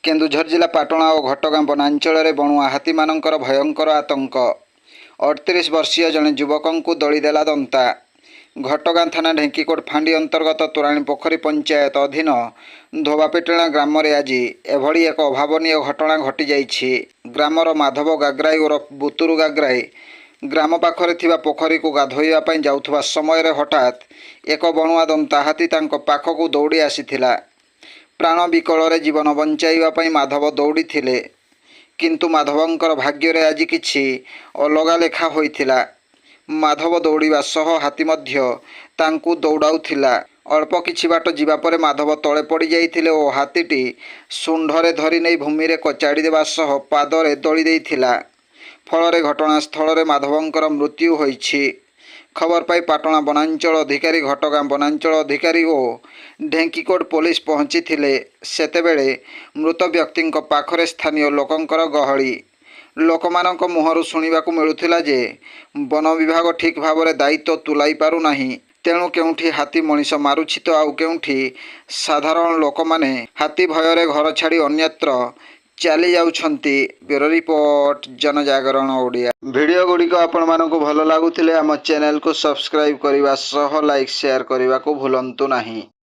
केन्दुझर जिला पाटणा और घटगाँ वनांचल बणुआ हाथी मानकर भयंकर आतंक। 38 वर्षीय जड़े युवक को दलीदेला दंता। घटगाँ थाना ढेंकीकोट फांडी अंतर्गत तोराणी पोखरी पंचायत अधीन धोबापेटेणा ग्राम में आज एभली एक अभावन घटना घटी जाइछि। ग्रामर माधव गाग्राई ओरफ बुतुरु गाग्राई ग्राम पाखरे थिबा पोखरी को गाधोइबा पई जाउथबा समय हठात एक बणुआ दंता हाथी तांको पाखकु दौड़ी आसीथिला। प्राण विकल जीवन बंचाइबा पई माधव दौड़ी थिले, किंतु माधवंकर भाग्य आज किछि अलगा लेखा होइथिला। माधव दौड़िबा सह हाथी मध्य तांकु दौड़ाउथिला। अल्प किछि बाट जिबा परे माधव तळे पड़ी जाइथिले ओ हाथीटी सुंढरे धरि नै भूमि रे कचाड़ी देबा सह पादरे दଳି देइथिला। फलरे घटनास्थल माधवंकर मृत्यु होइछि। खबर पाई पाटणा वनांचल अधिकारी, घटगाँ वनांचल अधिकारी और ढेंकीकोट पुलिस पहुंची थिले। सेतेबेले मृत व्यक्ति पाखरे स्थानीय लोकंकर गहली। लोकमानक मुहरु शुणिबाकु मिलुथिला जे वन विभाग ठीक भाव में दायित्व तुलाई पारु नाही। तेणु केउठी हाथी मनीष मारुछि तो आउ केउठी साधारण लोक माने हाथी भୟରେ घर छाड़ी अन्यत्र चली जाउछंती। ब्यूरो रिपोर्ट, जनजागरण ओडिया। वीडियो गुड़िक आपण मानकु भल लागुथिले आम चैनल को सब्सक्राइब करिवा सह लाइक शेयर करिवा को भूलंतु नाही।